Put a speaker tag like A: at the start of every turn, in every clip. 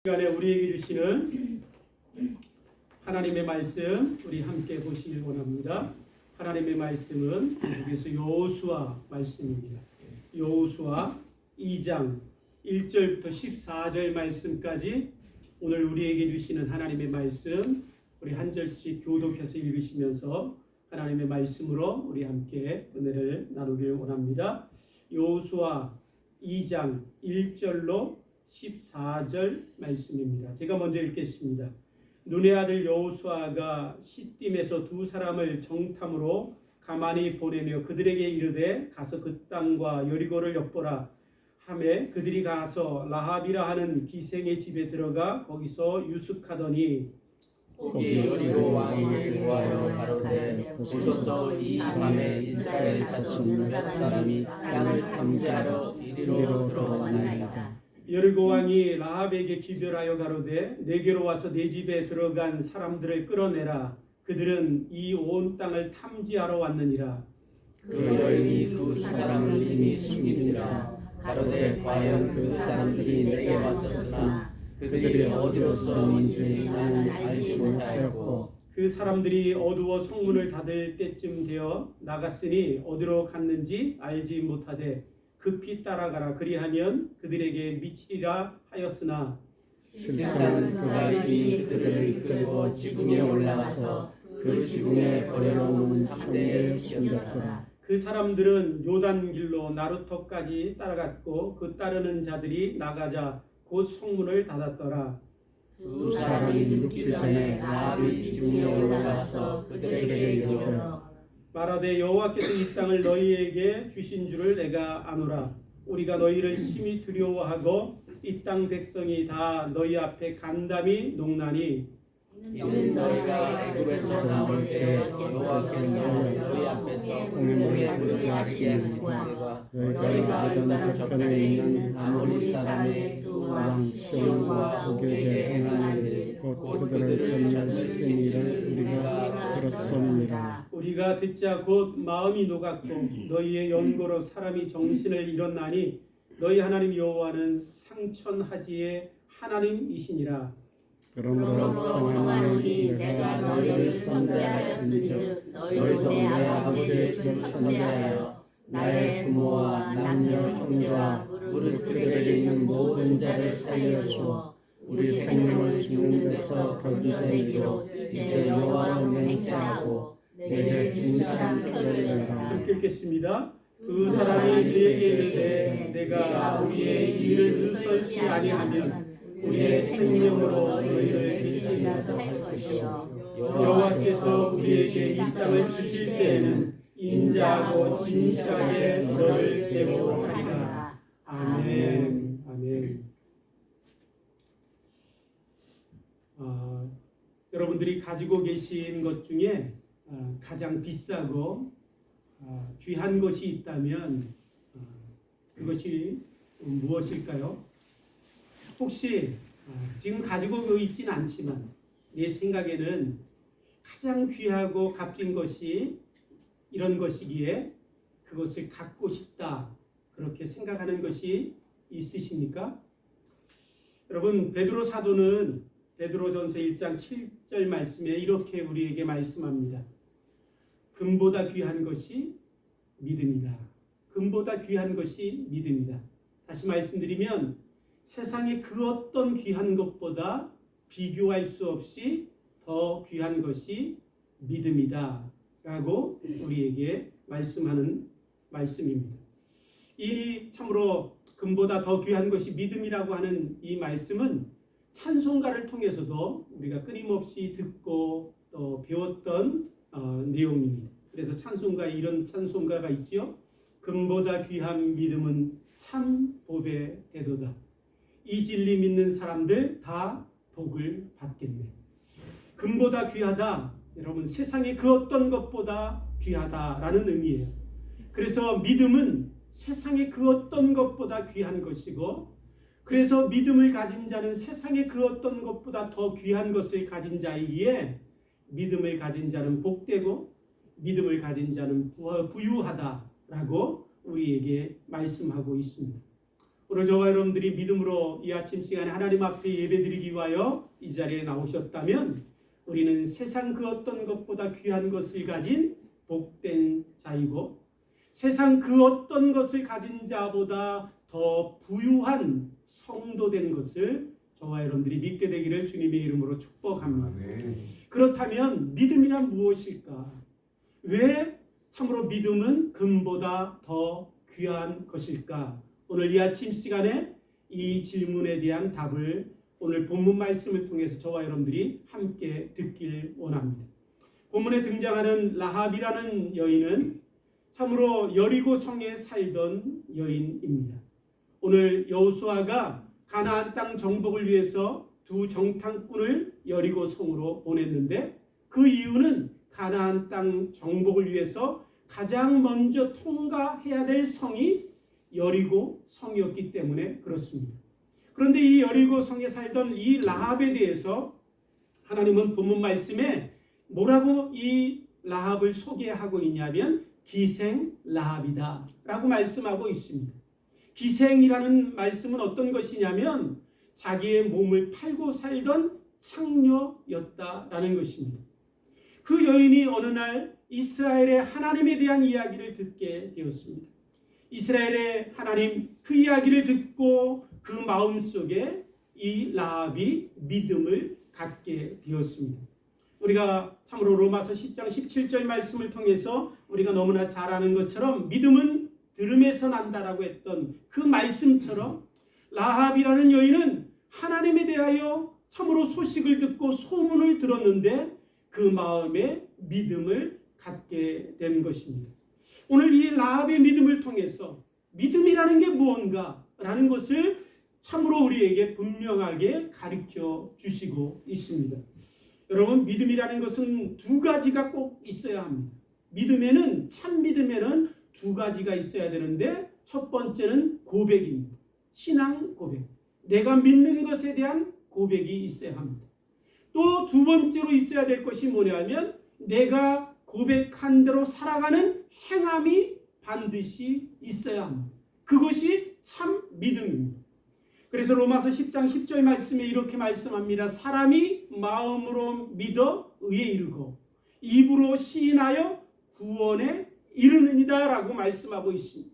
A: 시간에 우리에게 주시는 하나님의 말씀 우리 함께 보시길 원합니다. 하나님의 말씀은 여기서 여호수아 말씀입니다. 여호수아 2장 1절부터 14절 말씀까지 오늘 우리에게 주시는 하나님의 말씀 우리 한 절씩 교독해서 읽으시면서 하나님의 말씀으로 우리 함께 은혜를 나누길 원합니다. 여호수아 2장 1절로 14절 말씀입니다. 제가 먼저 읽겠습니다. 눈의 아들 여호수아가 시딤에서 두 사람을 정탐으로 가만히 보내며 그들에게 이르되 가서 그 땅과 여리고를 엿보라 하매 그들이 가서 라합이라 하는 기생의 집에 들어가 거기서 유숙하더니
B: 거기 여리고 왕이 들어와여 가로되 보소서 이 밤에 이스라엘 자손 몇 사람이 땅을 탐지하러 이리로 들어왔나이다.
A: 여리고 왕이 라합에게 기별하여 가로되 내게로 와서 내 집에 들어간 사람들을 끌어내라. 그들은 이 온 땅을 탐지하러 왔느니라.
B: 그 여인이 두 사람을 이미 숨긴지라. 가로되 과연 그 사람들이 내게 왔었으나 그들이 어디로서 온지 나는 알지 못하였고
A: 그 사람들이 어두워 성문을 닫을 때쯤 되어 나갔으니 어디로 갔는지 알지 못하되 급히 따라가라. 그리하면 그들에게 미치리라 하였으나
B: 실상은 그가 이미 그들을 이끌고 지붕에 올라가서 그 지붕에 버려놓은 상대에 숨겼더라.
A: 그 사람들은 요단 길로 나루터까지 따라갔고 그 따르는 자들이 나가자 곧 성문을 닫았더라.
B: 두 사람이 눕기 전에 라합이 지붕에 올라가서 그들에게 이르되
A: 말하되 여호와께서 이 땅을 너희에게 주신 줄을 내가 아노라. 우리가 너희를 심히 두려워하고 이 땅 백성이 다 너희 앞에 간담이 농나니
B: 이는 너희가 애굽에서 나올 때 여호와께서 너희 앞에서 공회를 부르게 하시니와 너희가 알던 저편에 있는 아모리 사람의 두 왕 시온과 오게게 행한 일 곧 그들을 전멸시킨 일을 우리가 들었습니다.
A: 우리가 듣자 곧 마음이 녹았고 너희의 연고로 사람이 정신을 잃었나니 너희 하나님 여호와는 상천하지의 하나님이시니라.
B: 그러므로 청하노니 내가 너희를 선대하신즉 너희도 내 아버지의 집을 선대하여 나의 부모와 남녀 형제와 무릇 그들에게 있는 모든 자를 살려주어 우리 생명을 죽는 데서 건져내기로 이제 여호와로 맹세하고 내게 진실한 표를 내라.
A: 함께 읽겠습니다. 두 사람이 그에게 이르되 내가 우리의 일을 눈설치 아니하면 우리의 생명으로 너희를 대신하도록 할 것이요 여호와께서 우리에게 이 땅을 주실 때에는 인자하고 진실하게 너를 대우하리라. 아멘. 아멘. 여러분들이 가지고 계신 것 중에 가장 비싸고 귀한 것이 있다면 그것이 무엇일까요? 혹시 지금 가지고 있지는 않지만 내 생각에는 가장 귀하고 값진 것이 이런 것이기에 그것을 갖고 싶다 그렇게 생각하는 것이 있으십니까? 여러분 베드로 사도는 베드로전서 1장 7절 말씀에 이렇게 우리에게 말씀합니다. 금보다 귀한 것이 믿음이다. 금보다 귀한 것이 믿음이다. 다시 말씀드리면 세상의 그 어떤 귀한 것보다 비교할 수 없이 더 귀한 것이 믿음이다 라고 우리에게 말씀하는 말씀입니다. 이 참으로 금보다 더 귀한 것이 믿음이라고 하는 이 말씀은 찬송가를 통해서도 우리가 끊임없이 듣고 또 배웠던 내용입니다. 그래서 찬송가에 이런 찬송가가 있지요. 금보다 귀한 믿음은 참 복의 대도다. 이 진리 믿는 사람들 다 복을 받겠네. 금보다 귀하다. 여러분 세상의 그 어떤 것보다 귀하다라는 의미예요. 그래서 믿음은 세상의 그 어떤 것보다 귀한 것이고 그래서 믿음을 가진 자는 세상의 그 어떤 것보다 더 귀한 것을 가진 자이기에 믿음을 가진 자는 복되고 믿음을 가진 자는 부유하다라고 우리에게 말씀하고 있습니다. 오늘 저와 여러분들이 믿음으로 이 아침 시간에 하나님 앞에 예배드리기 위하여 이 자리에 나오셨다면 우리는 세상 그 어떤 것보다 귀한 것을 가진 복된 자이고 세상 그 어떤 것을 가진 자보다 더 부유한 성도된 것을 저와 여러분들이 믿게 되기를 주님의 이름으로 축복합니다. 그렇다면 믿음이란 무엇일까? 왜 참으로 믿음은 금보다 더 귀한 것일까? 오늘 이 아침 시간에 이 질문에 대한 답을 오늘 본문 말씀을 통해서 저와 여러분들이 함께 듣길 원합니다. 본문에 등장하는 라합이라는 여인은 참으로 여리고 성에 살던 여인입니다. 오늘 여호수아가 가나안 땅 정복을 위해서 두 정탐꾼을 여리고 성으로 보냈는데 그 이유는 가나안 땅 정복을 위해서 가장 먼저 통과해야 될 성이 여리고 성이었기 때문에 그렇습니다. 그런데 이 여리고 성에 살던 이 라합에 대해서 하나님은 본문 말씀에 뭐라고 이 라합을 소개하고 있냐면 기생 라합이다 라고 말씀하고 있습니다. 기생이라는 말씀은 어떤 것이냐면 자기의 몸을 팔고 살던 창녀였다라는 것입니다. 그 여인이 어느 날 이스라엘의 하나님에 대한 이야기를 듣게 되었습니다. 이스라엘의 하나님 그 이야기를 듣고 그 마음속에 이 라합이 믿음을 갖게 되었습니다. 우리가 참으로 로마서 10장 17절 말씀을 통해서 우리가 너무나 잘 아는 것처럼 믿음은 들음에서 난다라고 했던 그 말씀처럼 라합이라는 여인은 하나님에 대하여 참으로 소식을 듣고 소문을 들었는데 그 마음에 믿음을 갖게 된 것입니다. 오늘 이 라합의 믿음을 통해서 믿음이라는 게 무언가라는 것을 참으로 우리에게 분명하게 가르쳐 주시고 있습니다. 여러분, 믿음이라는 것은 두 가지가 꼭 있어야 합니다. 믿음에는, 참 믿음에는 두 가지가 있어야 되는데 첫 번째는 고백입니다. 신앙 고백. 내가 믿는 것에 대한 고백이 있어야 합니다. 또 두 번째로 있어야 될 것이 뭐냐면 내가 고백한 대로 살아가는 행함이 반드시 있어야 합니다. 그것이 참 믿음입니다. 그래서 로마서 10장 10절 말씀에 이렇게 말씀합니다. 사람이 마음으로 믿어 의에 이르고 입으로 시인하여 구원에 이르느니라 라고 말씀하고 있습니다.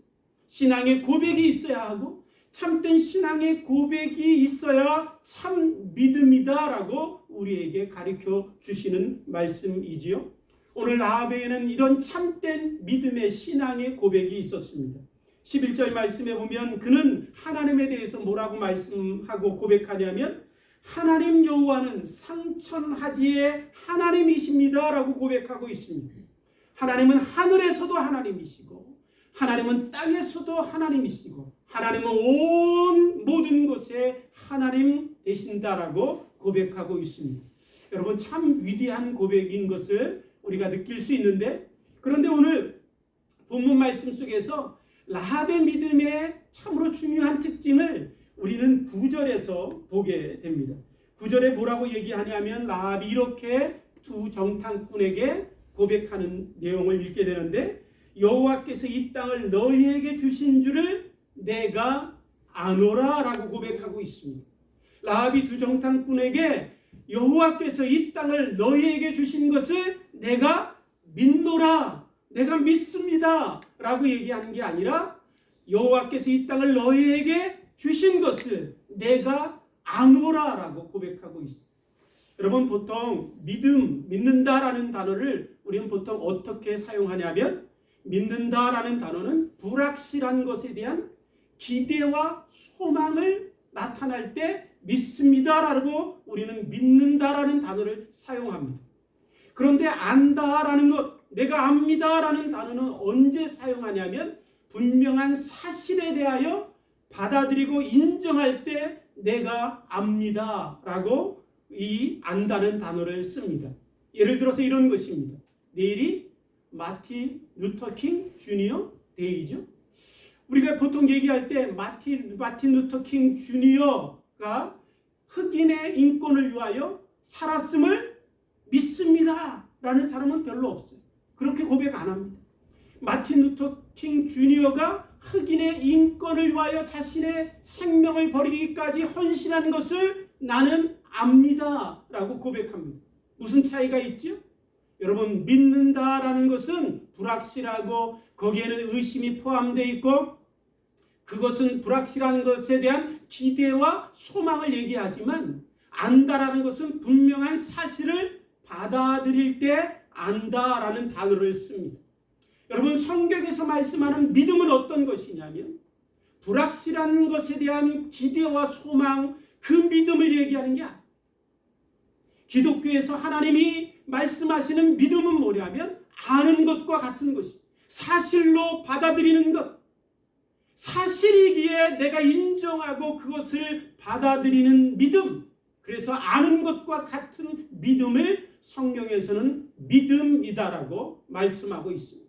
A: 신앙의 고백이 있어야 하고 참된 신앙의 고백이 있어야 참 믿음이다 라고 우리에게 가르쳐 주시는 말씀이지요. 오늘 라합에게는 이런 참된 믿음의 신앙의 고백이 있었습니다. 11절 말씀에 보면 그는 하나님에 대해서 뭐라고 말씀하고 고백하냐면 하나님 여호와는 상천하지의 하나님이십니다 라고 고백하고 있습니다. 하나님은 하늘에서도 하나님이시고 하나님은 땅에서도 하나님이시고 하나님은 온 모든 곳에 하나님 되신다라고 고백하고 있습니다. 여러분, 참 위대한 고백인 것을 우리가 느낄 수 있는데, 그런데 오늘 본문 말씀 속에서 라합의 믿음의 참으로 중요한 특징을 우리는 9절에서 보게 됩니다. 9절에 뭐라고 얘기하냐면 라합이 이렇게 두 정탐꾼에게 고백하는 내용을 읽게 되는데, 여호와께서 이 땅을 너희에게 주신 줄을 내가 아노라 라고 고백하고 있습니다. 라합이 두 정탐꾼에게 여호와께서 이 땅을 너희에게 주신 것을 내가 믿노라, 내가 믿습니다 라고 얘기하는 게 아니라 여호와께서 이 땅을 너희에게 주신 것을 내가 아노라 라고 고백하고 있습니다. 여러분, 보통 믿는다라는 단어를 우리는 보통 어떻게 사용하냐면 믿는다라는 단어는 불확실한 것에 대한 기대와 소망을 나타날 때 믿습니다라고 우리는 믿는다라는 단어를 사용합니다. 그런데 안다라는 것, 내가 압니다라는 단어는 언제 사용하냐면 분명한 사실에 대하여 받아들이고 인정할 때 내가 압니다라고 이 안다는 단어를 씁니다. 예를 들어서 이런 것입니다. 내일이 마틴 루터 킹 주니어 데이죠. 우리가 보통 얘기할 때 마틴 루터 킹 주니어가 흑인의 인권을 위하여 살았음을 믿습니다 라는 사람은 별로 없어요. 그렇게 고백 안 합니다. 마틴 루터 킹 주니어가 흑인의 인권을 위하여 자신의 생명을 버리기까지 헌신한 것을 나는 압니다 라고 고백합니다. 무슨 차이가 있죠? 여러분, 믿는다라는 것은 불확실하고 거기에는 의심이 포함되어 있고 그것은 불확실한 것에 대한 기대와 소망을 얘기하지만 안다라는 것은 분명한 사실을 받아들일 때 안다라는 단어를 씁니다. 여러분, 성경에서 말씀하는 믿음은 어떤 것이냐면 불확실한 것에 대한 기대와 소망, 그 믿음을 얘기하는 게 아니에요. 기독교에서 하나님이 말씀하시는 믿음은 뭐냐면 아는 것과 같은 것이 사실로 받아들이는 것, 사실이기에 내가 인정하고 그것을 받아들이는 믿음, 그래서 아는 것과 같은 믿음을 성경에서는 믿음이다라고 말씀하고 있습니다.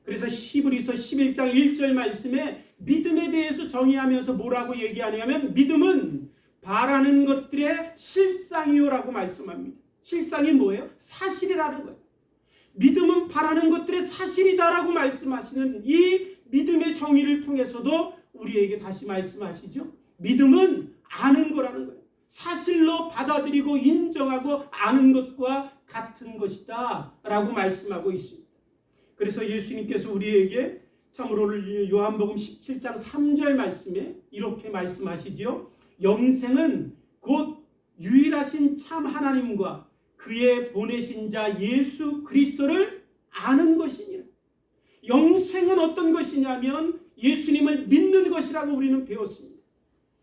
A: 그래서 히브리서 11장 1절 말씀에 믿음에 대해서 정의하면서 뭐라고 얘기하냐면 믿음은 바라는 것들의 실상이요라고 말씀합니다. 실상이 뭐예요? 사실이라는 거예요. 믿음은 바라는 것들의 사실이다라고 말씀하시는 이 믿음의 정의를 통해서도 우리에게 다시 말씀하시죠. 믿음은 아는 거라는 거예요. 사실로 받아들이고 인정하고 아는 것과 같은 것이다 라고 말씀하고 있습니다. 그래서 예수님께서 우리에게 참으로 요한복음 17장 3절 말씀에 이렇게 말씀하시죠. 영생은 곧 유일하신 참 하나님과 그의 보내신 자 예수 그리스도를 아는 것이니라. 영생은 어떤 것이냐면 예수님을 믿는 것이라고 우리는 배웠습니다.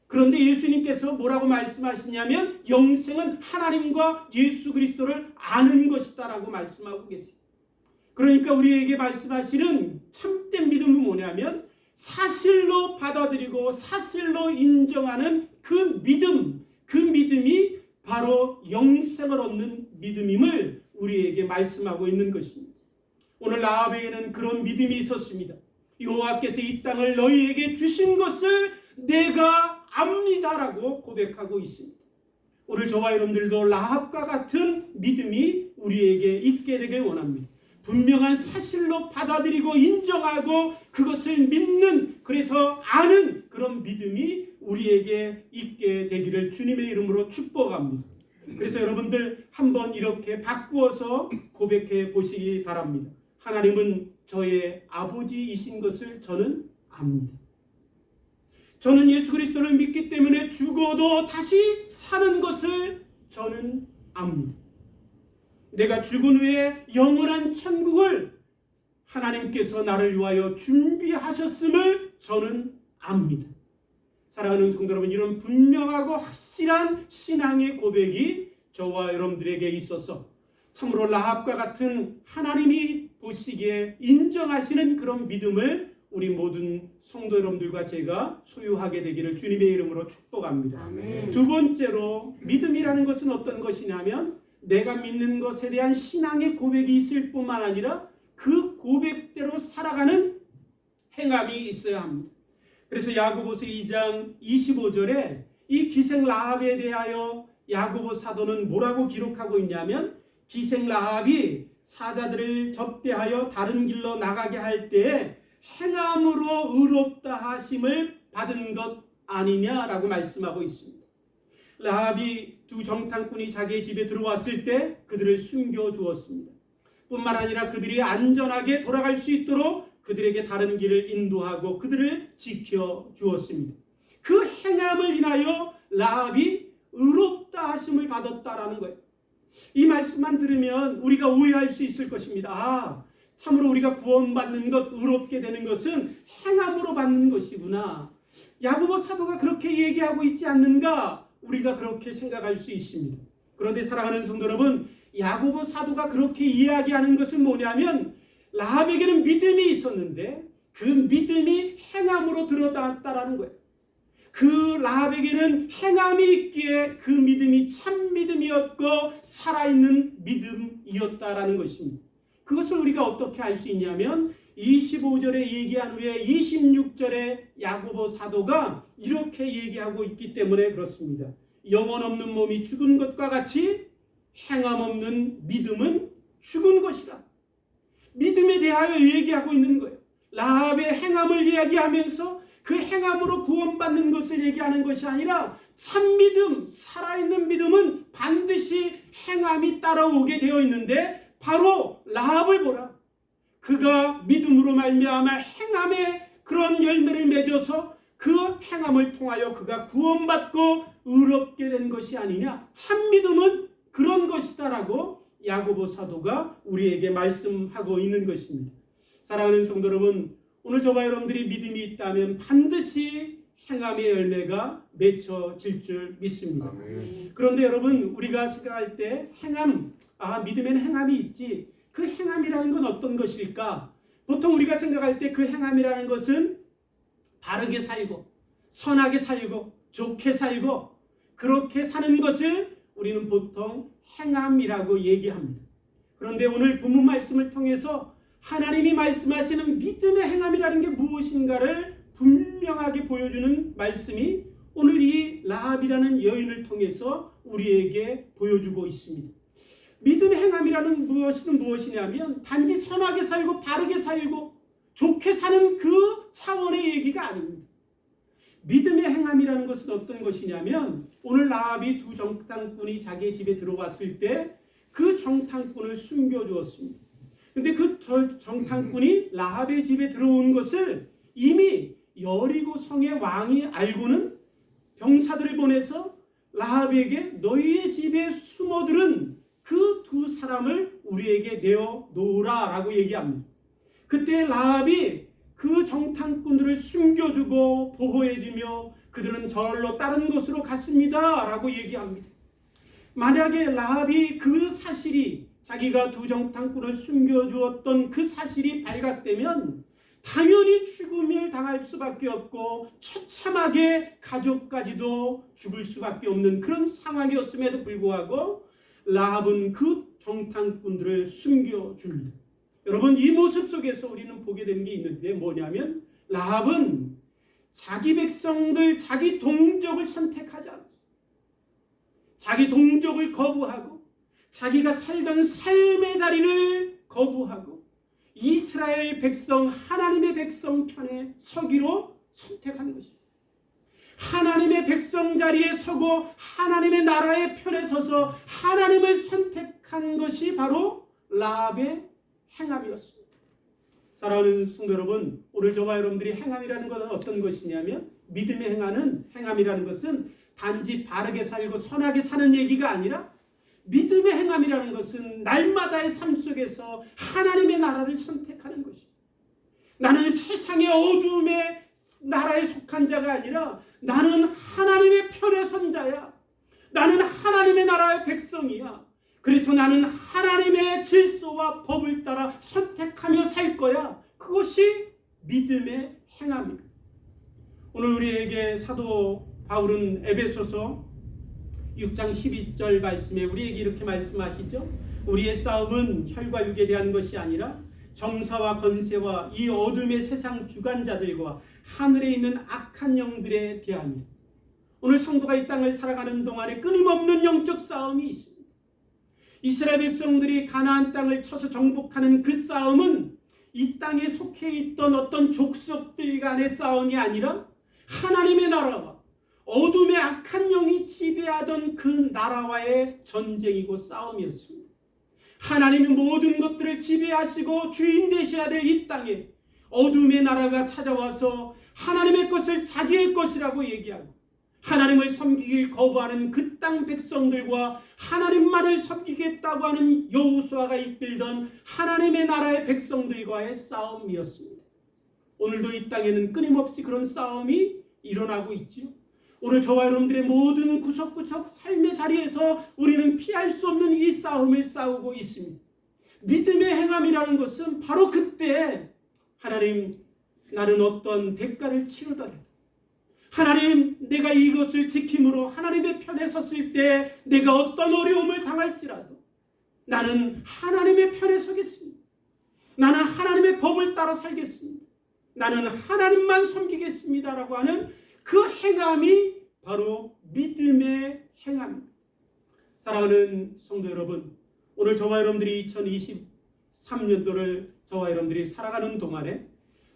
A: 그런데 예수님께서 뭐라고 말씀하시냐면 영생은 하나님과 예수 그리스도를 아는 것이다 라고 말씀하고 계세요. 그러니까 우리에게 말씀하시는 참된 믿음은 뭐냐면 사실로 받아들이고 사실로 인정하는 그 믿음, 그 믿음이 바로 영생을 얻는 믿음임을 우리에게 말씀하고 있는 것입니다. 오늘 라합에게는 그런 믿음이 있었습니다. 여호와께서 이 땅을 너희에게 주신 것을 내가 압니다라고 고백하고 있습니다. 오늘 저와 여러분들도 라합과 같은 믿음이 우리에게 있게 되길 원합니다. 분명한 사실로 받아들이고 인정하고 그것을 믿는, 그래서 아는 그런 믿음이 우리에게 있게 되기를 주님의 이름으로 축복합니다. 그래서 여러분들 한번 이렇게 바꾸어서 고백해 보시기 바랍니다. 하나님은 저의 아버지이신 것을 저는 압니다. 저는 예수 그리스도를 믿기 때문에 죽어도 다시 사는 것을 저는 압니다. 내가 죽은 후에 영원한 천국을 하나님께서 나를 위하여 준비하셨음을 저는 압니다. 사랑하는 성도 여러분, 이런 분명하고 확실한 신앙의 고백이 저와 여러분들에게 있어서 참으로 라합과 같은 하나님이 보시기에 인정하시는 그런 믿음을 우리 모든 성도 여러분들과 제가 소유하게 되기를 주님의 이름으로 축복합니다.
B: 아멘.
A: 두 번째로 믿음이라는 것은 어떤 것이냐면 내가 믿는 것에 대한 신앙의 고백이 있을 뿐만 아니라 그 고백대로 살아가는 행함이 있어야 합니다. 그래서 야고보서 2장 25절에 이 기생 라합에 대하여 야고보 사도는 뭐라고 기록하고 있냐면 기생 라합이 사자들을 접대하여 다른 길로 나가게 할 때에 행함으로 의롭다 하심을 받은 것 아니냐라고 말씀하고 있습니다. 라합이 두 정탐꾼이 자기의 집에 들어왔을 때 그들을 숨겨주었습니다. 뿐만 아니라 그들이 안전하게 돌아갈 수 있도록 그들에게 다른 길을 인도하고 그들을 지켜주었습니다. 그 행함을 인하여 라합이 의롭다 하심을 받았다라는 거예요. 이 말씀만 들으면 우리가 오해할 수 있을 것입니다. 참으로 우리가 구원받는 것, 의롭게 되는 것은 행함으로 받는 것이구나. 야고보 사도가 그렇게 얘기하고 있지 않는가? 우리가 그렇게 생각할 수 있습니다. 그런데 사랑하는 성도 여러분, 야고보 사도가 그렇게 이야기하는 것은 뭐냐면 라합에게는 믿음이 있었는데 그 믿음이 행함으로 드러났다라는 거예요. 그 라합에게는 행함이 있기에 그 믿음이 참 믿음이었고 살아있는 믿음이었다라는 것입니다. 그것을 우리가 어떻게 알 수 있냐면 25절에 얘기한 후에 26절에 야고보 사도가 이렇게 얘기하고 있기 때문에 그렇습니다. 영혼 없는 몸이 죽은 것과 같이 행함 없는 믿음은 죽은 것이라. 믿음에 대하여 얘기하고 있는 거예요. 라합의 행함을 이야기하면서 그 행함으로 구원받는 것을 얘기하는 것이 아니라 참 믿음, 살아있는 믿음은 반드시 행함이 따라오게 되어 있는데 바로 라합을 보라. 그가 믿음으로 말미암아 행함의 그런 열매를 맺어서 그 행함을 통하여 그가 구원받고 의롭게 된 것이 아니냐. 참 믿음은 그런 것이다라고 야고보 사도가 우리에게 말씀하고 있는 것입니다. 사랑하는 성도 여러분, 오늘 저와 여러분들이 믿음이 있다면 반드시 행함의 열매가 맺혀질 줄 믿습니다.
B: 아멘.
A: 그런데 여러분, 우리가 생각할 때 행함, 믿음에는 행함이 있지. 그 행함이라는 건 어떤 것일까? 보통 우리가 생각할 때 그 행함이라는 것은 바르게 살고 선하게 살고 좋게 살고 그렇게 사는 것을 우리는 보통 행함이라고 얘기합니다. 그런데 오늘 본문 말씀을 통해서 하나님이 말씀하시는 믿음의 행함이라는 게 무엇인가를 분명하게 보여주는 말씀이 오늘 이 라합이라는 여인을 통해서 우리에게 보여주고 있습니다. 믿음의 행함이라는 무엇은 무엇이냐면 단지 선하게 살고 바르게 살고 좋게 사는 그 차원의 얘기가 아닙니다. 믿음의 행함이라는 것은 어떤 것이냐면 오늘 라합이 두 정탐꾼이 자기의 집에 들어왔을 때 그 정탐꾼을 숨겨주었습니다. 그런데 그 정탐꾼이 라합의 집에 들어온 것을 이미 여리고 성의 왕이 알고는 병사들을 보내서 라합에게 너희의 집에 숨어들은 그 두 사람을 우리에게 내어놓으라 라고 얘기합니다. 그때 라합이 그 정탐꾼들을 숨겨주고 보호해주며 그들은 저절로 다른 곳으로 갔습니다 라고 얘기합니다. 만약에 라합이 그 사실이 자기가 두 정탐꾼을 숨겨주었던 그 사실이 발각되면 당연히 죽음을 당할 수밖에 없고 처참하게 가족까지도 죽을 수밖에 없는 그런 상황이었음에도 불구하고 라합은 그 정탐꾼들을 숨겨줍니다. 여러분, 이 모습 속에서 우리는 보게 되는 게 있는데 뭐냐면 라합은 자기 백성들, 자기 동족을 선택하지 않았어요. 자기 동족을 거부하고 자기가 살던 삶의 자리를 거부하고 이스라엘 백성, 하나님의 백성 편에 서기로 선택한 것입니다. 하나님의 백성 자리에 서고 하나님의 나라의 편에 서서 하나님을 선택한 것이 바로 라합의 행함이었습니다. 사랑하는 성도 여러분, 오늘 저와 여러분들이 행함이라는 것은 어떤 것이냐면 믿음의 행함이라는 것은 단지 바르게 살고 선하게 사는 얘기가 아니라 믿음의 행함이라는 것은 날마다의 삶 속에서 하나님의 나라를 선택하는 것입니다. 나는 세상의 어두움의 나라에 속한 자가 아니라 나는 하나님의 편에 선 자야. 나는 하나님의 나라의 백성이야. 그래서 나는 하나님의 질서와 법을 따라 선택하며 살 거야. 그것이 믿음의 행함입니다. 오늘 우리에게 사도 바울은 에베소서 6장 12절 말씀에 우리에게 이렇게 말씀하시죠. 우리의 싸움은 혈과 육에 대한 것이 아니라 정사와 권세와 이 어둠의 세상 주관자들과 하늘에 있는 악한 영들에 대함이다. 오늘 성도가 이 땅을 살아가는 동안에 끊임없는 영적 싸움이 있습니다. 이스라엘 백성들이 가나안 땅을 쳐서 정복하는 그 싸움은 이 땅에 속해 있던 어떤 족속들 간의 싸움이 아니라 하나님의 나라와 어둠의 악한 영이 지배하던 그 나라와의 전쟁이고 싸움이었습니다. 하나님이 모든 것들을 지배하시고 주인 되셔야 될 이 땅에 어둠의 나라가 찾아와서 하나님의 것을 자기의 것이라고 얘기하고 하나님을 섬기길 거부하는 그 땅 백성들과 하나님만을 섬기겠다고 하는 여호수아가 이끌던 하나님의 나라의 백성들과의 싸움이었습니다. 오늘도 이 땅에는 끊임없이 그런 싸움이 일어나고 있지요. 오늘 저와 여러분들의 모든 구석구석 삶의 자리에서 우리는 피할 수 없는 이 싸움을 싸우고 있습니다. 믿음의 행함이라는 것은 바로 그때 하나님, 나는 어떤 대가를 치르더라도 하나님, 내가 이것을 지킴으로 하나님의 편에 섰을 때 내가 어떤 어려움을 당할지라도 나는 하나님의 편에 서겠습니다. 나는 하나님의 법을 따라 살겠습니다. 나는 하나님만 섬기겠습니다라고 하는 그 행함이 바로 믿음의 행함입니다. 사랑하는 성도 여러분, 오늘 저와 여러분들이 2023년도를 저와 여러분들이 살아가는 동안에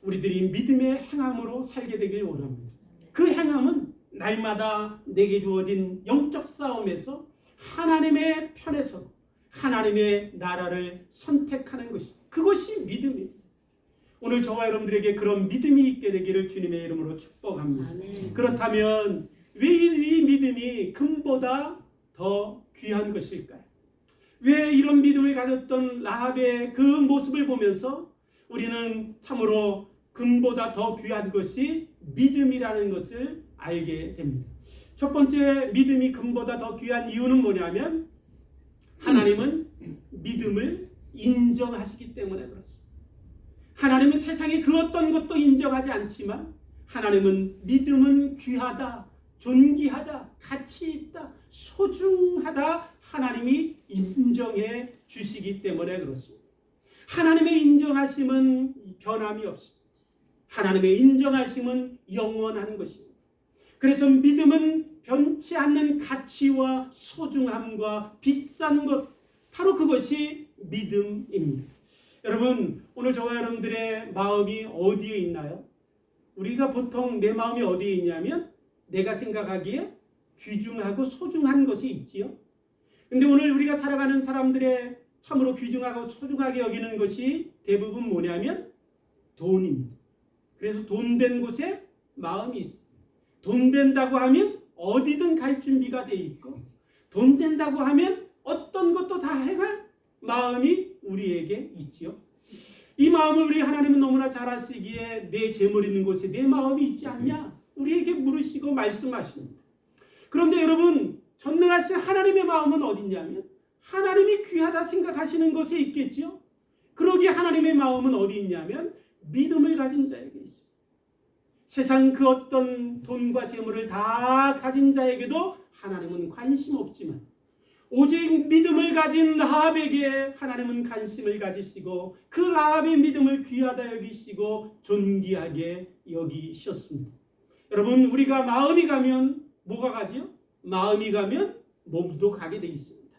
A: 우리들이 믿음의 행함으로 살게 되길 원합니다. 그 행함은 날마다 내게 주어진 영적 싸움에서 하나님의 편에 서고 하나님의 나라를 선택하는 것입니다. 그것이 믿음입니다. 오늘 저와 여러분들에게 그런 믿음이 있게 되기를 주님의 이름으로 축복합니다.
C: 아멘.
A: 그렇다면 왜 이 믿음이 금보다 더 귀한 것일까요? 왜 이런 믿음을 가졌던 라합의 그 모습을 보면서 우리는 참으로 금보다 더 귀한 것이 믿음이라는 것을 알게 됩니다. 첫 번째, 믿음이 금보다 더 귀한 이유는 뭐냐면 하나님은 믿음을 인정하시기 때문에 그렇습니다. 하나님은 세상에 그 어떤 것도 인정하지 않지만 하나님은 믿음은 귀하다, 존귀하다, 가치 있다, 소중하다 하나님이 인정해 주시기 때문에 그렇습니다. 하나님의 인정하심은 변함이 없습니다. 하나님의 인정하심은 영원한 것입니다. 그래서 믿음은 변치 않는 가치와 소중함과 비싼 것, 바로 그것이 믿음입니다. 여러분, 오늘 저와 여러분들의 마음이 어디에 있나요? 우리가 보통 내 마음이 어디에 있냐면 내가 생각하기에 귀중하고 소중한 것이 있지요. 근데 오늘 우리가 살아가는 사람들의 참으로 귀중하고 소중하게 여기는 것이 대부분 뭐냐면 돈입니다. 그래서 돈 된 곳에 마음이 있습니다. 돈 된다고 하면 어디든 갈 준비가 돼 있고, 돈 된다고 하면 어떤 것도 다 해갈 마음이 우리에게 있지요. 이 마음을 우리 하나님은 너무나 잘 아시기에 내 재물 있는 곳에 내 마음이 있지 않냐 우리에게 물으시고 말씀하십니다. 그런데 여러분, 전능하신 하나님의 마음은 어디냐면 하나님이 귀하다 생각하시는 것에 있겠지요. 그러기에 하나님의 마음은 어디 있냐면 믿음을 가진 자에게 있습니다. 세상 그 어떤 돈과 재물을 다 가진 자에게도 하나님은 관심 없지만 오직 믿음을 가진 라합에게 하나님은 관심을 가지시고 그 라합의 믿음을 귀하다 여기시고 존귀하게 여기셨습니다. 여러분, 우리가 마음이 가면 뭐가 가지요? 마음이 가면 몸도 가게 돼 있습니다.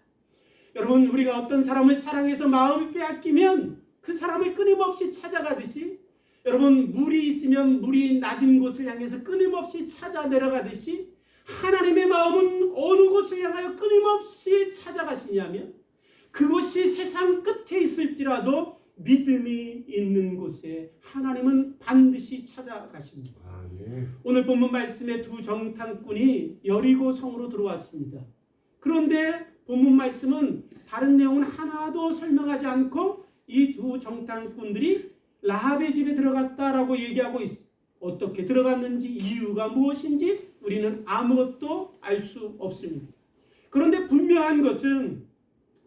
A: 여러분, 우리가 어떤 사람을 사랑해서 마음을 빼앗기면 그 사람을 끊임없이 찾아가듯이, 여러분, 물이 있으면 물이 낮은 곳을 향해서 끊임없이 찾아 내려가듯이 하나님의 마음은 어느 곳을 향하여 끊임없이 찾아가시냐면 그곳이 세상 끝에 있을지라도 믿음이 있는 곳에 하나님은 반드시 찾아가십니다. 오늘 본문 말씀에 두 정탐꾼이 여리고 성으로 들어왔습니다. 그런데 본문 말씀은 다른 내용은 하나도 설명하지 않고 이 두 정탐꾼들이 라합의 집에 들어갔다라고 얘기하고 있습니다. 어떻게 들어갔는지, 이유가 무엇인지 우리는 아무것도 알 수 없습니다. 그런데 분명한 것은,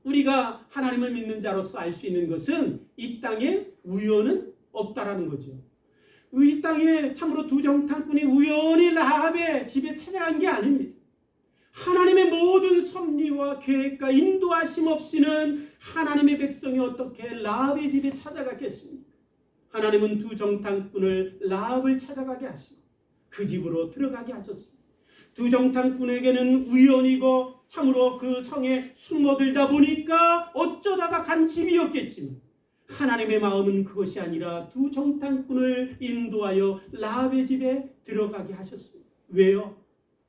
A: 우리가 하나님을 믿는 자로서 알 수 있는 것은 이 땅에 우연은 없다라는 거죠. 이 땅에 참으로 두 정탐꾼이 우연히 라합의 집에 찾아간 게 아닙니다. 하나님의 모든 섭리와 계획과 인도하심 없이는 하나님의 백성이 어떻게 라합의 집에 찾아갔겠습니까? 하나님은 두 정탐꾼을 라합을 찾아가게 하시고 그 집으로 들어가게 하셨습니다. 두 정탐꾼에게는 우연이고 참으로 그 성에 숨어들다 보니까 어쩌다가 간 집이었겠지만 하나님의 마음은 그것이 아니라 두 정탐꾼을 인도하여 라합의 집에 들어가게 하셨습니다. 왜요?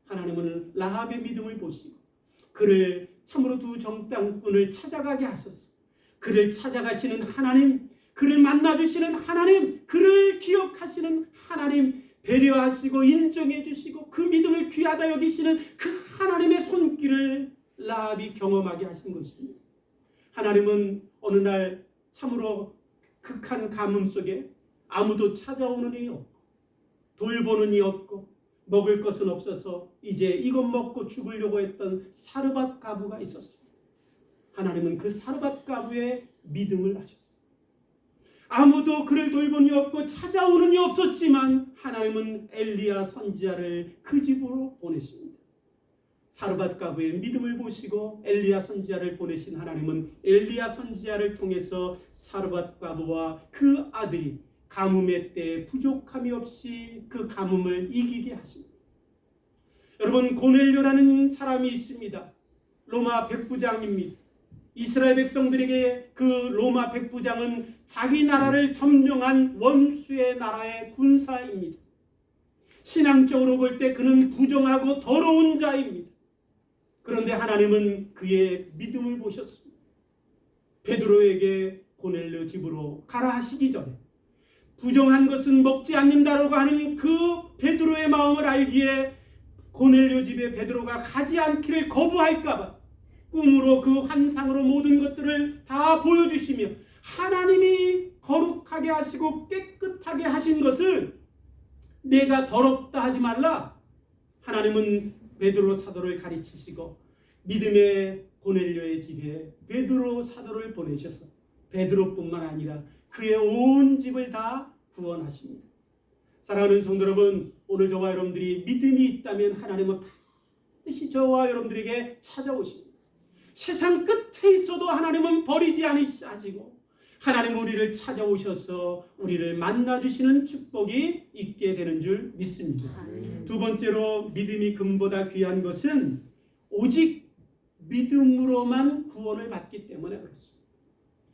A: 하나님은 라합의 믿음을 보시고 그를 참으로 두 정탐꾼을 찾아가게 하셨습니다. 그를 찾아가시는 하나님, 그를 만나주시는 하나님, 그를 기억하시는 하나님, 배려하시고 인정해 주시고 그 믿음을 귀하다 여기시는 그 하나님의 손길을 라합이 경험하게 하신 것입니다. 하나님은 어느 날 참으로 극한 가뭄 속에 아무도 찾아오는 이 없고 돌보는 이 없고 먹을 것은 없어서 이제 이것 먹고 죽으려고 했던 사르밧 가부가 있었습니다. 하나님은 그 사르밧 가부의 믿음을 하셨습니다. 아무도 그를 돌보는 이 없고 찾아오는 이 없었지만 하나님은 엘리야 선지자를 그 집으로 보내십니다. 사르밧 가부의 믿음을 보시고 엘리야 선지자를 보내신 하나님은 엘리야 선지자를 통해서 사르밧 가부와 그 아들이 가뭄의 때에 부족함이 없이 그 가뭄을 이기게 하십니다. 여러분, 고넬료라는 사람이 있습니다. 로마 백부장입니다. 이스라엘 백성들에게 그 로마 백부장은 자기 나라를 점령한 원수의 나라의 군사입니다. 신앙적으로 볼 때 그는 부정하고 더러운 자입니다. 그런데 하나님은 그의 믿음을 보셨습니다. 베드로에게 고넬료 집으로 가라 하시기 전에 부정한 것은 먹지 않는다라고 하는 그 베드로의 마음을 알기에 고넬료 집에 베드로가 가지 않기를 거부할까봐 꿈으로 그 환상으로 모든 것들을 다 보여주시며 하나님이 거룩하게 하시고 깨끗하게 하신 것을 내가 더럽다 하지 말라. 하나님은 베드로 사도를 가르치시고 믿음의 고넬료의 집에 베드로 사도를 보내셔서 베드로뿐만 아니라 그의 온 집을 다 구원하십니다. 사랑하는 성도 여러분, 오늘 저와 여러분들이 믿음이 있다면 하나님은 반드시 저와 여러분들에게 찾아오십니다. 세상 끝에 있어도 하나님은 버리지 않으시고 하나님 우리를 찾아오셔서 우리를 만나주시는 축복이 있게 되는 줄 믿습니다. 두 번째로 믿음이 금보다 귀한 것은 오직 믿음으로만 구원을 받기 때문에 그렇습니다.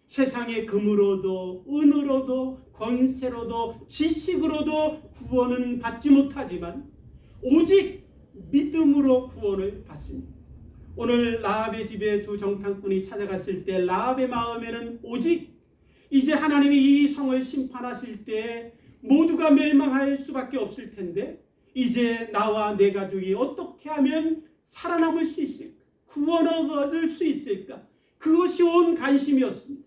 A: 세상의 금으로도 은으로도 권세로도 지식으로도 구원은 받지 못하지만 오직 믿음으로 구원을 받습니다. 오늘 라합의 집에 두 정탐꾼이 찾아갔을 때 라합의 마음에는 오직 이제 하나님이 이 성을 심판하실 때 모두가 멸망할 수밖에 없을 텐데 이제 나와 내 가족이 어떻게 하면 살아남을 수 있을까? 구원을 얻을 수 있을까? 그것이 온 관심이었습니다.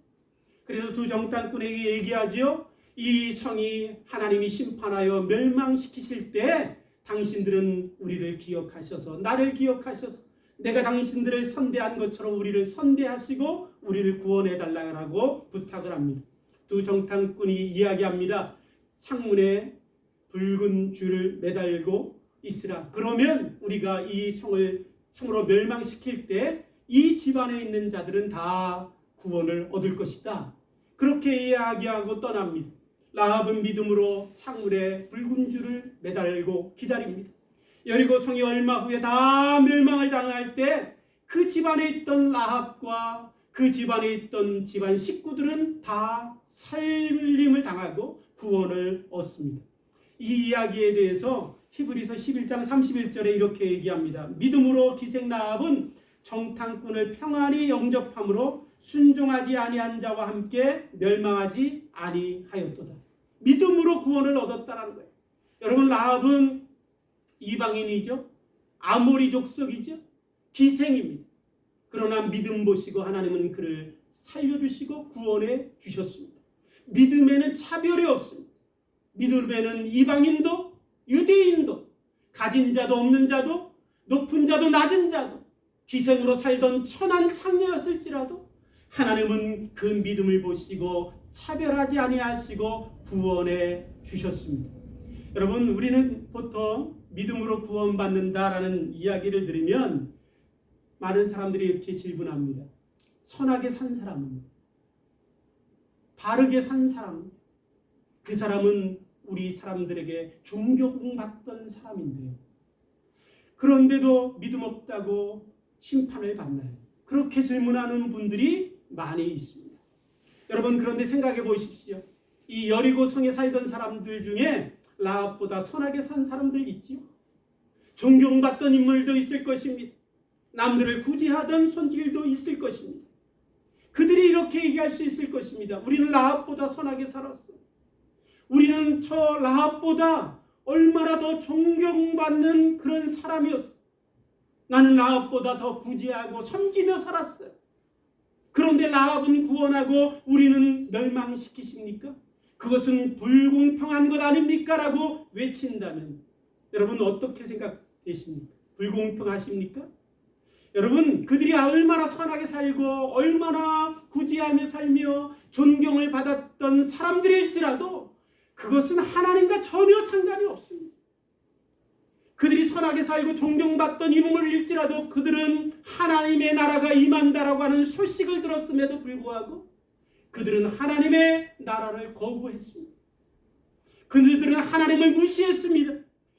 A: 그래서 두 정탐꾼에게 얘기하죠. 이 성이 하나님이 심판하여 멸망시키실 때 당신들은 우리를 기억하셔서 나를 기억하셔서 내가 당신들을 선대한 것처럼 우리를 선대하시고 우리를 구원해달라고 부탁을 합니다. 두 정탐꾼이 이야기합니다. 창문에 붉은 줄을 매달고 있으라. 그러면 우리가 이 성을 성으로 멸망시킬 때 이 집안에 있는 자들은 다 구원을 얻을 것이다. 그렇게 이야기하고 떠납니다. 라합은 믿음으로 창문에 붉은 줄을 매달고 기다립니다. 여리고 성이 얼마 후에 다 멸망을 당할 때 그 집안에 있던 라합과 그 집안에 있던 집안 식구들은 다 살림을 당하고 구원을 얻습니다. 이 이야기에 대해서 히브리서 11장 31절에 이렇게 얘기합니다. 믿음으로 기생 라합은 정탐꾼을 평안히 영접함으로 순종하지 아니한 자와 함께 멸망하지 아니하였도다. 믿음으로 구원을 얻었다는 거예요. 여러분, 라합은 이방인이죠. 아모리 족속이죠. 기생입니다. 그러나 믿음 보시고 하나님은 그를 살려주시고 구원해 주셨습니다. 믿음에는 차별이 없습니다. 믿음에는 이방인도 유대인도 가진 자도 없는 자도 높은 자도 낮은 자도 기생으로 살던 천한 창녀였을지라도 하나님은 그 믿음을 보시고 차별하지 아니하시고 구원해 주셨습니다. 여러분, 우리는 보통 믿음으로 구원받는다라는 이야기를 들으면 많은 사람들이 이렇게 질문합니다. 선하게 산 사람은, 바르게 산 사람은, 그 사람은 우리 사람들에게 존경받던 사람인데요. 그런데도 믿음 없다고 심판을 받나요? 그렇게 질문하는 분들이 많이 있습니다. 여러분, 그런데 생각해 보십시오. 이 여리고 성에 살던 사람들 중에 라합보다 선하게 산 사람들 있지요. 존경받던 인물도 있을 것입니다. 남들을 구제하던 손길도 있을 것입니다. 그들이 이렇게 얘기할 수 있을 것입니다. 우리는 라합보다 선하게 살았어. 우리는 저 라합보다 얼마나 더 존경받는 그런 사람이었어. 나는 라합보다 더 구제하고 섬기며 살았어요. 그런데 라합은 구원하고 우리는 멸망시키십니까? 그것은 불공평한 것 아닙니까? 라고 외친다면 여러분 어떻게 생각되십니까? 불공평하십니까? 여러분, 그들이 얼마나 선하게 살고 얼마나 구제하며 살며 존경을 받았던 사람들일지라도 그것은 하나님과 전혀 상관이 없습니다. 그들이 선하게 살고 존경받던 인물일지라도 그들은 하나님의 나라가 임한다라고 하는 소식을 들었음에도 불구하고 그들은 하나님의 나라를 거부했습니다. 그들은 하나님을 무시했습니다.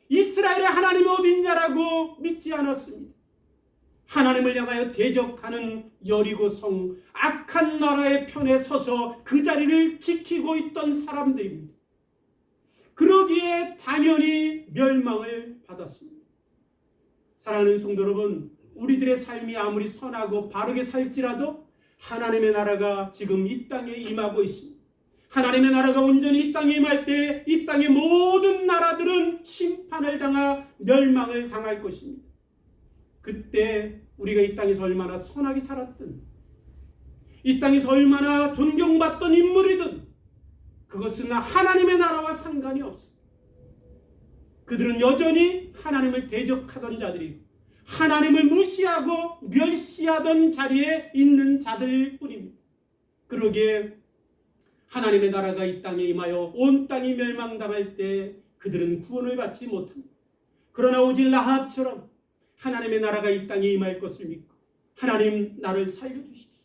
A: 이스라엘의 하나님이 어딨냐라고 믿지 않았습니다. 하나님을 향하여 대적하는 여리고성 악한 나라의 편에 서서 그 자리를 지키고 있던 사람들입니다. 그러기에 당연히 멸망을 받았습니다. 사랑하는 성도 여러분, 우리들의 삶이 아무리 선하고 바르게 살지라도 하나님의 나라가 지금 이 땅에 임하고 있습니다. 하나님의 나라가 온전히 이 땅에 임할 때 이 땅의 모든 나라들은 심판을 당하 멸망을 당할 것입니다. 그때 우리가 이 땅에서 얼마나 선하게 살았든, 이 땅에서 얼마나 존경받던 인물이든 그것은 하나님의 나라와 상관이 없습니다. 그들은 여전히 하나님을 대적하던 자들이고 하나님을 무시하고 멸시하던 자리에 있는 자들일 뿐입니다. 그러기에 하나님의 나라가 이 땅에 임하여 온 땅이 멸망당할 때 그들은 구원을 받지 못합니다. 그러나 오직 라합처럼 하나님의 나라가 이 땅에 임할 것을 믿고 하나님 나를 살려주십시오.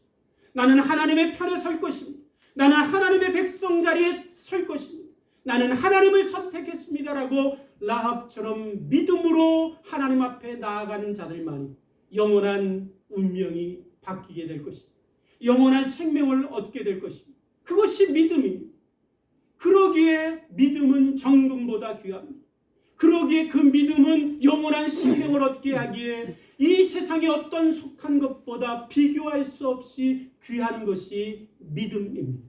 A: 나는 하나님의 편에 설 것입니다. 나는 하나님의 백성 자리에 설 것입니다. 나는 하나님을 선택했습니다라고 라합처럼 믿음으로 하나님 앞에 나아가는 자들만이 영원한 운명이 바뀌게 될 것입니다. 영원한 생명을 얻게 될 것입니다. 그것이 믿음입니다. 그러기에 믿음은 정금보다 귀합니다. 그러기에 그 믿음은 영원한 생명을 얻게 하기에 이 세상의 어떤 속한 것보다 비교할 수 없이 귀한 것이 믿음입니다.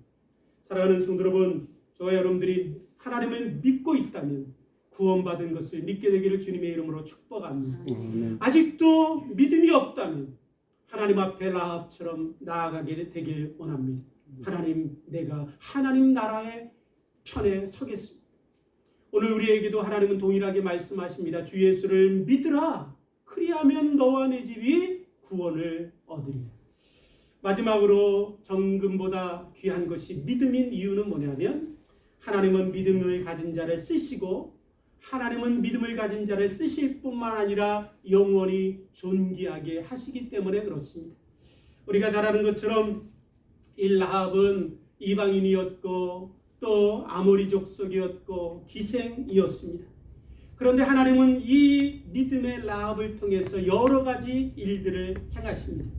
A: 사랑하는 성도 여러분, 저와 여러분들이 하나님을 믿고 있다면 구원받은 것을 믿게 되기를 주님의 이름으로 축복합니다. 아직도 믿음이 없다면 하나님 앞에 라합처럼 나아가게 되길 원합니다. 하나님, 내가 하나님 나라의 편에 서겠습니다. 오늘 우리에게도 하나님은 동일하게 말씀하십니다. 주 예수를 믿으라. 그리하면 너와 내 집이 구원을 얻으리라. 마지막으로 정금보다 귀한 것이 믿음인 이유는 뭐냐면 하나님은 믿음을 가진 자를 쓰시고 하나님은 믿음을 가진 자를 쓰실 뿐만 아니라 영원히 존귀하게 하시기 때문에 그렇습니다. 우리가 잘 아는 것처럼 이 라합은 이방인이었고 또 아모리 족속이었고 기생이었습니다. 그런데 하나님은 이 믿음의 라합을 통해서 여러 가지 일들을 행하십니다.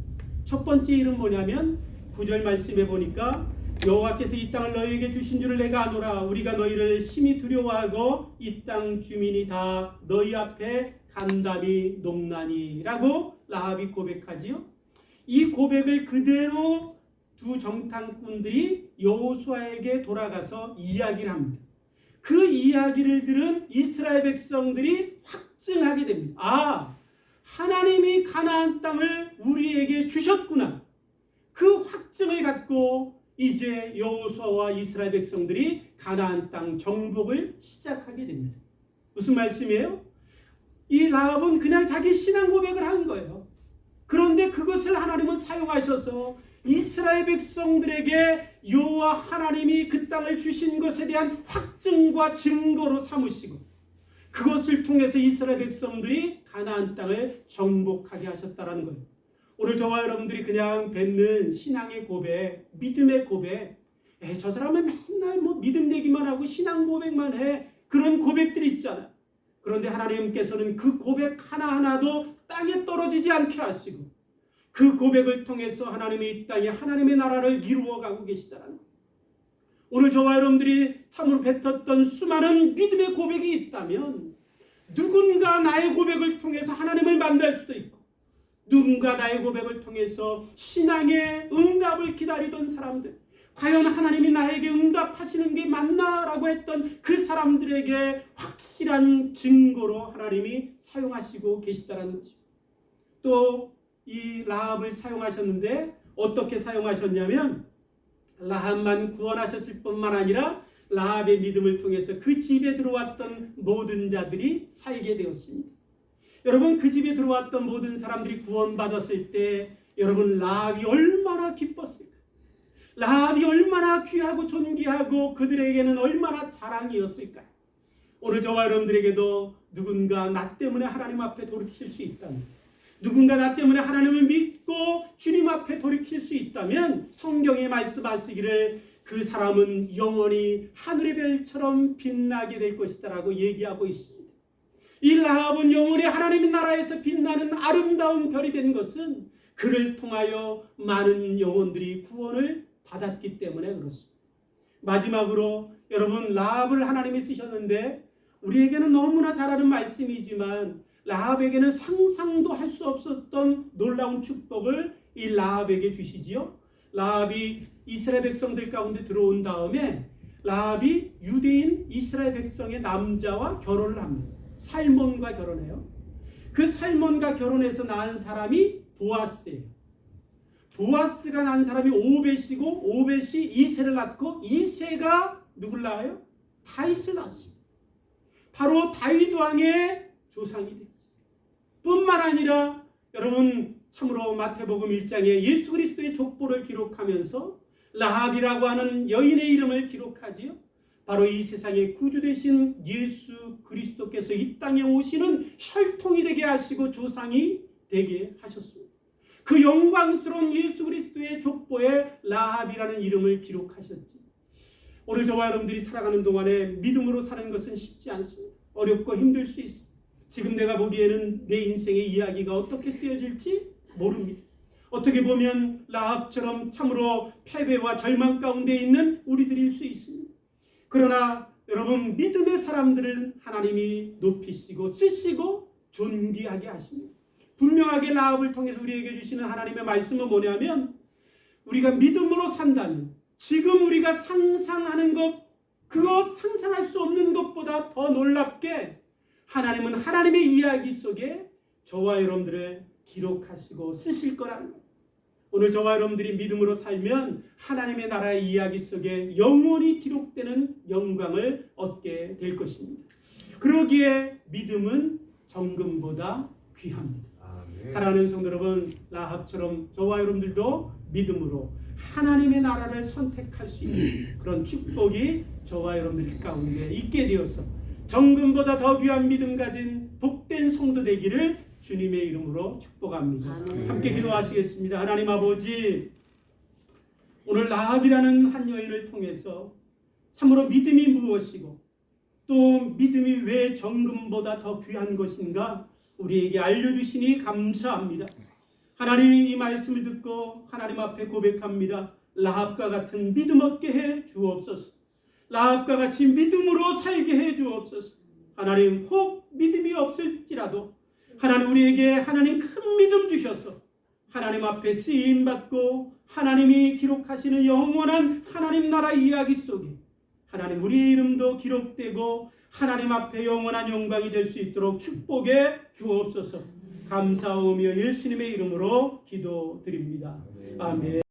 A: 첫 번째 일은 뭐냐면 9절 말씀해 보니까 여호와께서 이 땅을 너희에게 주신 줄을 내가 아노라. 우리가 너희를 심히 두려워하고 이 땅 주민이 다 너희 앞에 간담이 농나니라고 라합이 고백하지요. 이 고백을 그대로 두 정탐꾼들이 여호수아에게 돌아가서 이야기를 합니다. 그 이야기를 들은 이스라엘 백성들이 확증하게 됩니다. 아, 하나님이 가나안 땅을 우리에게 주셨구나. 그 확증을 갖고 이제 여호수아와 이스라엘 백성들이 가나안 땅 정복을 시작하게 됩니다. 무슨 말씀이에요? 이 라합은 그냥 자기 신앙 고백을 한 거예요. 그런데 그것을 하나님은 사용하셔서 이스라엘 백성들에게 여호와 하나님이 그 땅을 주신 것에 대한 확증과 증거로 삼으시고 그것을 통해서 이스라엘 백성들이 가나안 땅을 정복하게 하셨다는 거예요. 오늘 저와 여러분들이 그냥 뱉는 신앙의 고백, 믿음의 고백, 저 사람은 맨날 믿음 얘기만 하고 신앙 고백만 해. 그런 고백들이 있잖아요. 그런데 하나님께서는 그 고백 하나하나도 땅에 떨어지지 않게 하시고 그 고백을 통해서 하나님이 이 땅에 하나님의 나라를 이루어가고 계시다는 거예요. 오늘 저와 여러분들이 참으로 뱉었던 수많은 믿음의 고백이 있다면 누군가 나의 고백을 통해서 하나님을 만날 수도 있고 누군가 나의 고백을 통해서 신앙의 응답을 기다리던 사람들, 과연 하나님이 나에게 응답하시는 게 맞나라고 했던 그 사람들에게 확실한 증거로 하나님이 사용하시고 계시다는 거죠. 또 이 라합을 사용하셨는데 어떻게 사용하셨냐면 라합만 구원하셨을 뿐만 아니라 라합의 믿음을 통해서 그 집에 들어왔던 모든 자들이 살게 되었습니다. 여러분, 그 집에 들어왔던 모든 사람들이 구원받았을 때 여러분 라합이 얼마나 기뻤을까? 라합이 얼마나 귀하고 존귀하고 그들에게는 얼마나 자랑이었을까? 오늘 저와 여러분들에게도 누군가 나 때문에 하나님 앞에 돌이킬 수 있다면, 누군가 나 때문에 하나님을 믿고 주님 앞에 돌이킬 수 있다면 성경에 말씀하시기를 그 사람은 영원히 하늘의 별처럼 빛나게 될 것이다라고 얘기하고 있습니다. 이 라합은 영원히 하나님의 나라에서 빛나는 아름다운 별이 된 것은 그를 통하여 많은 영혼들이 구원을 받았기 때문에 그렇습니다. 마지막으로 여러분, 라합을 하나님이 쓰셨는데 우리에게는 너무나 잘 아는 말씀이지만 라합에게는 상상도 할 수 없었던 놀라운 축복을 이 라합에게 주시지요. 라합이 이스라엘 백성들 가운데 들어온 다음에 라합이 유대인 이스라엘 백성의 남자와 결혼을 합니다. 살몬과 결혼해요. 그 살몬과 결혼해서 낳은 사람이 보아스예요. 보아스가 낳은 사람이 오벳이고 오벳이 이새를 낳고 이새가 누굴 낳아요? 다윗을 낳습니다. 바로 다윗 왕의 조상이 됐어요. 뿐만 아니라 여러분, 참으로 마태복음 1장에 예수 그리스도의 족보를 기록하면서 라합이라고 하는 여인의 이름을 기록하지요. 바로 이 세상의 구주 되신 예수 그리스도께서 이 땅에 오시는 혈통이 되게 하시고 조상이 되게 하셨습니다. 그 영광스러운 예수 그리스도의 족보에 라합이라는 이름을 기록하셨지. 오늘 저와 여러분들이 살아가는 동안에 믿음으로 사는 것은 쉽지 않습니다. 어렵고 힘들 수 있습니다. 지금 내가 보기에는 내 인생의 이야기가 어떻게 쓰여질지 모릅니다. 어떻게 보면 라합처럼 참으로 패배와 절망 가운데 있는 우리들일 수 있습니다. 그러나 여러분, 믿음의 사람들을 하나님이 높이시고 쓰시고 존귀하게 하십니다. 분명하게 라합을 통해서 우리에게 주시는 하나님의 말씀은 뭐냐면, 우리가 믿음으로 산다면 지금 우리가 상상하는 것, 그것 상상할 수 없는 것보다 더 놀랍게 하나님은 하나님의 이야기 속에 저와 여러분들을 기록하시고 쓰실 거라는 것. 오늘 저와 여러분들이 믿음으로 살면 하나님의 나라의 이야기 속에 영원히 기록되는 영광을 얻게 될 것입니다. 그러기에 믿음은 정금보다 귀합니다. 사랑하는 성도 여러분, 라합처럼 저와 여러분들도 믿음으로 하나님의 나라를 선택할 수 있는 그런 축복이 저와 여러분들 가운데 있게 되어서 정금보다 더 귀한 믿음 가진 복된 성도 되기를 주님의 이름으로 축복합니다. 함께 기도하시겠습니다. 하나님 아버지, 오늘 라합이라는 한 여인을 통해서 참으로 믿음이 무엇이고 또 믿음이 왜 정금보다 더 귀한 것인가 우리에게 알려주시니 감사합니다. 하나님, 이 말씀을 듣고 하나님 앞에 고백합니다. 라합과 같은 믿음 얻게 해 주옵소서. 라합과 같이 믿음으로 살게 해 주옵소서. 하나님, 혹 믿음이 없을지라도 하나님, 우리에게 하나님 큰 믿음 주셔서 하나님 앞에 쓰임받고 하나님이 기록하시는 영원한 하나님 나라 이야기 속에 하나님 우리의 이름도 기록되고 하나님 앞에 영원한 영광이 될 수 있도록 축복해 주옵소서. 감사하며 예수님의 이름으로 기도드립니다. 아멘.